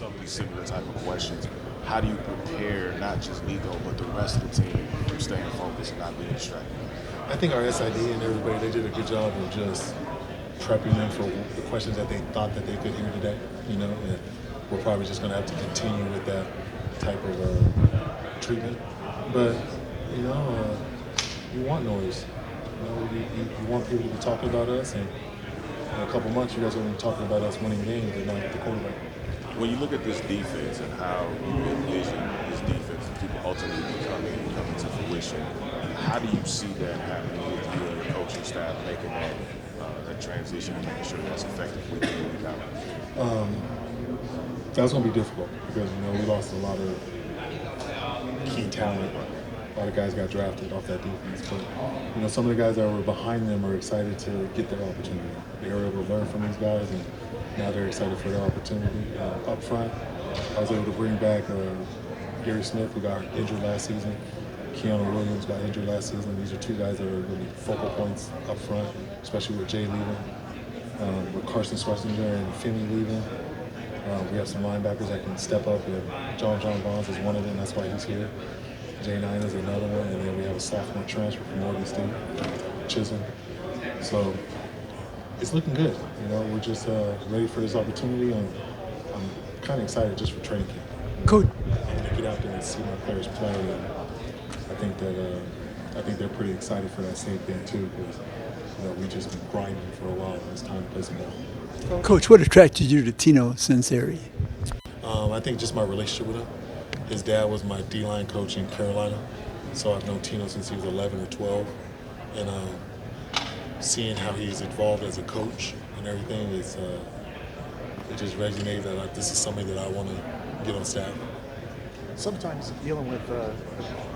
some of these similar type of questions. How do you prepare not just Nico but the rest of the team from staying focused and not being distracted? I think our SID and everybody, they did a good job of just prepping them for the questions that they thought that they could hear today, and we're probably just going to have to continue with that type of treatment. But, you want noise. You want people to be talking about us, and in a couple months you guys are going to be talking about us winning games and not the quarterback. When you look at this defense and how you envision this defense and people ultimately coming to fruition, how do you see that happening with you and your coaching staff making that transition and making sure that's effective with you week out? That's going to be difficult because we lost a lot of key talent. A lot of guys got drafted off that defense, but some of the guys that were behind them are excited to get their opportunity. They were able to learn from these guys, and now they're excited for their opportunity. Up front, I was able to bring back Gary Smith, who got injured last season. Keanu Williams got injured last season. These are two guys that are really focal points up front, especially with Jay leaving, with Carson Schwarzenegger and Finney leaving. We have some linebackers that can step up, and John Bonds is one of them. That's why he's here. Jay Nine is another one, and then we have a sophomore transfer from Oregon State, Chisholm. So it's looking good. We're just ready for this opportunity, and I'm kind of excited just for training camp. Coach, And to get out there and see my players play, and I think they're pretty excited for that same thing too, because we just been grinding for a while, and it's time to play some ball. Coach, what attracted you to Tino Sunseri? I think just my relationship with him. His dad was my D-line coach in Carolina, so I've known Tino since he was 11 or 12. And seeing how he's evolved as a coach and everything, it just resonated that like, this is somebody that I want to get on staff. Sometimes dealing with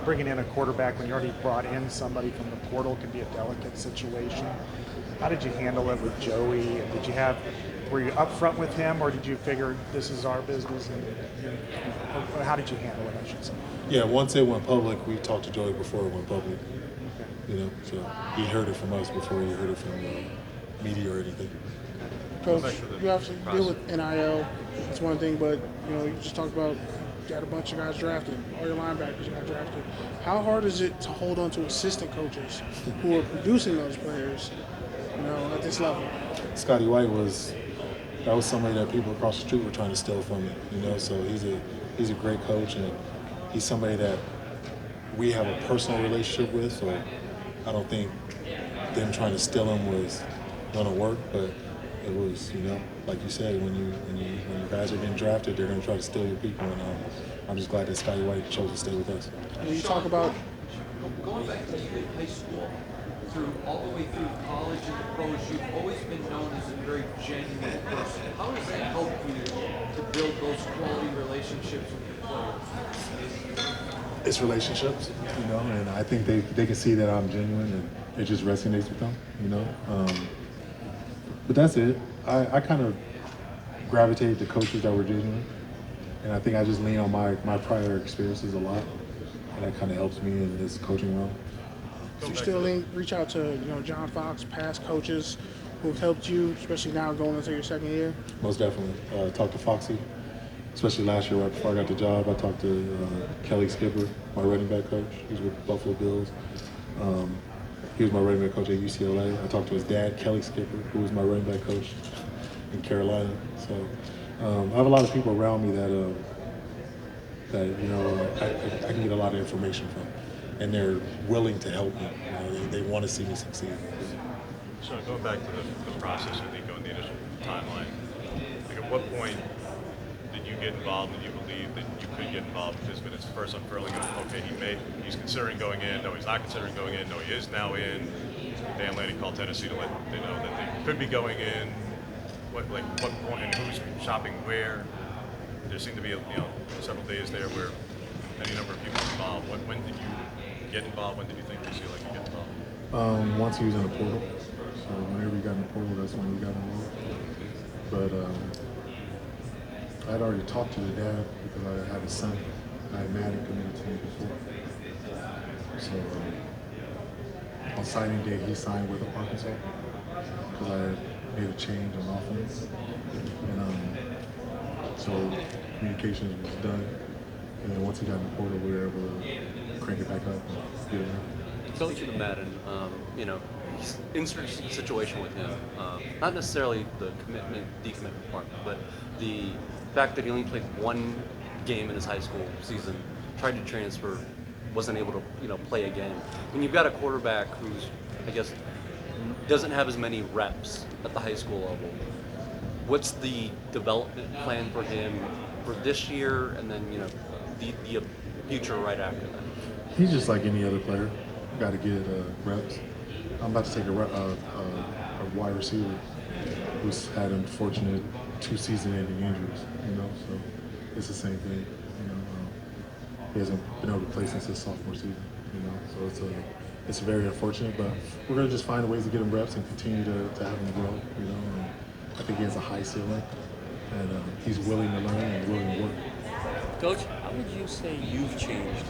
bringing in a quarterback when you already brought in somebody from the portal can be a delicate situation. How did you handle it with Joey? Were you upfront with him, or did you figure this is our business? Or how did you handle it, I should say? Yeah, once it went public, we talked to Joey before it went public. Okay. So he heard it from us before he heard it from media or anything. Coach, you have to deal with NIL. That's one thing, but you just talked about you got a bunch of guys drafted. All your linebackers got drafted. How hard is it to hold on to assistant coaches who are producing those players, at this level? Scotty White was somebody that people across the street were trying to steal from me. So he's a great coach, and he's somebody that we have a personal relationship with. So I don't think them trying to steal him was going to work, but it was, like you said, when you guys are getting drafted, they're going to try to steal your people, and I'm just glad that Scotty White chose to stay with us. When you talk about going back to high school, all the way through college and the pros, you've always been known as a very genuine person. How does that help you to build those quality relationships with your players? It's relationships, and I think they can see that I'm genuine, and it just resonates with them, But that's it. I kind of gravitate to coaches that were genuine, and I think I just lean on my prior experiences a lot, and that kind of helps me in this coaching role. do you still reach out to John Fox, past coaches who've helped you, especially now going into your second year? Most definitely. Talked to Foxy, especially last year right before I got the job. I talked to Kelly Skipper, my running back coach. He's with the Buffalo Bills. He was my running back coach at UCLA. I talked to his dad, Kelly Skipper, who was my running back coach in Carolina. So I have a lot of people around me that I can get a lot of information from, and they're willing to help me. They want to see me succeed. So going back to the process with Nico and the initial timeline, like at what point did you get involved and you believe that you could get involved? Because when it's first unfurling of, okay, he's considering going in, no, he's not considering going in, no, he is now in. Dan Lanning called Tennessee to let they know that they could be going in. What point and who's shopping where? There seemed to be several days there where any number of people involved. When did you get involved? When did you think you see like you get involved? Once he was in the portal. So whenever he got in the portal, that's when we got involved. But I'd already talked to the dad because I had a son. I had Maddie committed to me before. So on signing day, he signed with Arkansas because I had made a change on offense. And so communications was done. And then once he got in the portal, we were able to crank it back up and get it right. Going to the Madden, insert situation with him, not necessarily the commitment, decommitment part, but the fact that he only played one game in his high school season, tried to transfer, wasn't able to, play again. When you've got a quarterback who's, I guess, doesn't have as many reps at the high school level, what's the development plan for him for this year and then, the future right after that? He's just like any other player. Got to get reps. I'm about to take a wide receiver who's had unfortunate 2 season-ending injuries. So it's the same thing. He hasn't been able to play since his sophomore season. So it's very unfortunate, but we're gonna just find ways to get him reps and continue to have him grow. And I think he has a high ceiling, and he's willing to learn and willing to work. Coach, how would you say you've changed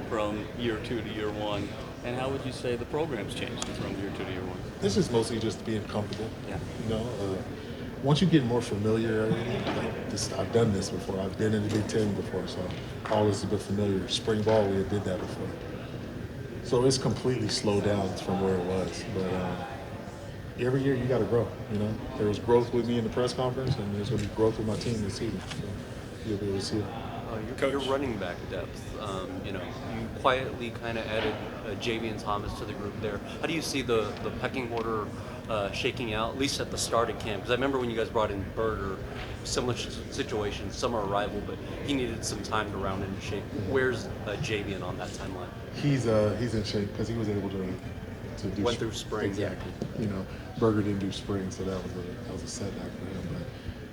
from year 2 to year 1, and how would you say the program's changed from year 2 to year 1? This is mostly just being comfortable. Yeah. Once you get more familiar, like this, I've done this before. I've been in the Big Ten before, so all this is a bit familiar. Spring ball, we did that before. So it's completely slowed down from where it was. But every year you got to grow. There was growth with me in the press conference, and there's going to be growth with my team this season. So you'll be able to see it. Your running back depth, you quietly kind of added Javian Thomas to the group there. How do you see the pecking order shaking out, at least at the start of camp? Because I remember when you guys brought in Berger, similar situation, summer arrival, but he needed some time to round into shape. Where's Javian on that timeline? He's in shape because he was able to do. Went through spring. Exactly. Berger didn't do spring, so that was a setback for him.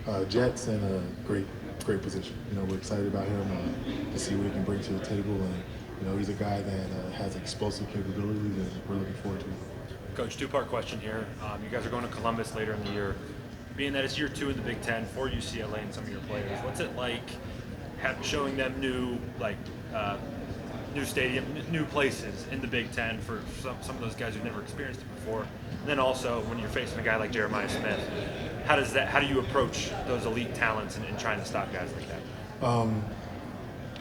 But Jet's in a great position. We're excited about him to see what he can bring to the table, and he's a guy that has explosive capabilities, and we're looking forward to it. Coach, 2-part question here. You guys are going to Columbus later in the year. Being that it's year 2 in the Big Ten for UCLA and some of your players, what's it like showing them new stadium, new places in the Big Ten for some of those guys who've never experienced it before? And then also, when you're facing a guy like Jeremiah Smith, how do you approach those elite talents and trying to stop guys like that?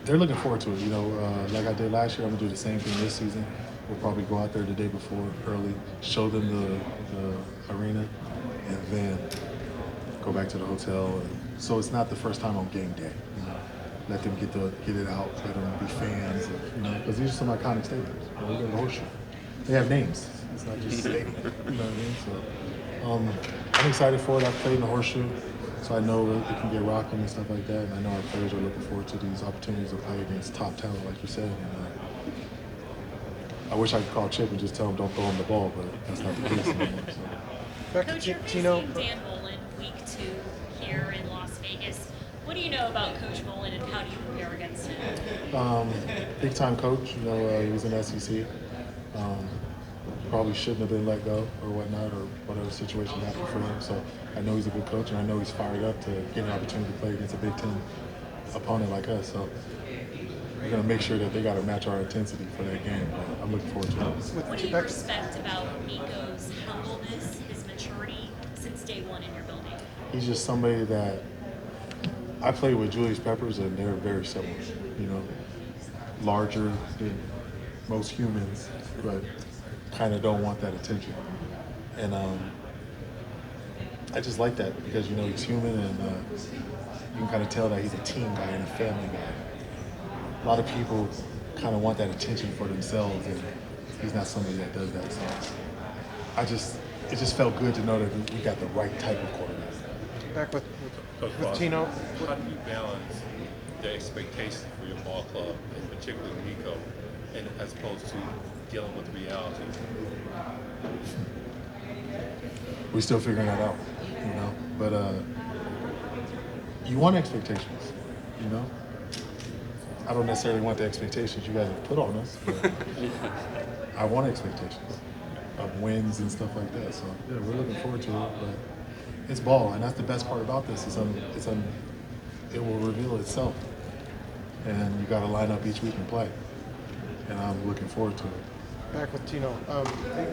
They're looking forward to it. Like I did last year, I'm gonna do the same thing this season. We'll probably go out there the day before early, show them the arena, and then go back to the hotel. And so it's not the first time on game day. Let them get it out. Let them be fans. Because these are some iconic stadiums. We got the Horseshoe. They have names. It's not just a stadium. You know what I mean? So I'm excited for it. I've played in the Horseshoe, so I know it can get rocking and stuff like that. And I know our players are looking forward to these opportunities to play against top talent, like you said. And, I wish I could call Chip and just tell him don't throw him the ball, but that's not the case anymore. So. Coach, you're Tino. facing Dan Mullen week 2 here in Las Vegas. What do you know about Coach Mullen and how do you prepare against him? Big time coach. He was in SEC. Probably shouldn't have been let go or whatnot, or whatever situation happened for him. So I know he's a good coach, and I know he's fired up to get an opportunity to play against a Big Ten opponent like us. So we're going to make sure that they got to match our intensity for that game. But I'm looking forward to it. What do you respect about Nico's humbleness, his maturity since day 1 in your building? He's just somebody that I play with Julius Peppers, and they're very similar. Larger than most humans, but kind of don't want that attention. And I just like that because he's human, and you can kind of tell that he's a team guy and a family guy. A lot of people kind of want that attention for themselves, and he's not somebody that does that. So it just felt good to know that we got the right type of quarterback. Back with Coach Tino. How do you balance the expectations for your ball club, and particularly Nico, and as opposed to dealing with reality? We're still figuring that out, But you want expectations, I don't necessarily want the expectations you guys have put on us, but I want expectations of wins and stuff like that. So yeah, we're looking forward to it. But it's ball, and that's the best part about this. It will reveal itself, and you got to line up each week and play. And I'm looking forward to it. Back with Tino.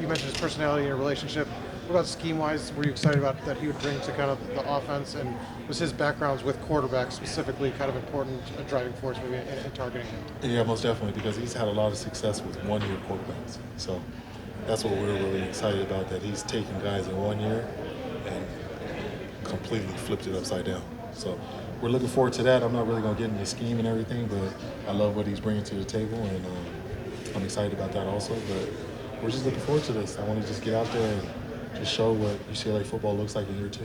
You mentioned his personality and your relationship What about scheme-wise? Were you excited about that he would bring to kind of the offense, and was his backgrounds with quarterbacks specifically kind of important, a driving force maybe in targeting him? Yeah, most definitely, because he's had a lot of success with one-year quarterbacks. So that's what we're really excited about, that he's taken guys in 1 year and completely flipped it upside down. So we're looking forward to that. I'm not really going to get into the scheme and everything, but I love what he's bringing to the table, and I'm excited about that also. But we're just looking forward to this. I want to just get out there and just show what UCLA football looks like in year 2.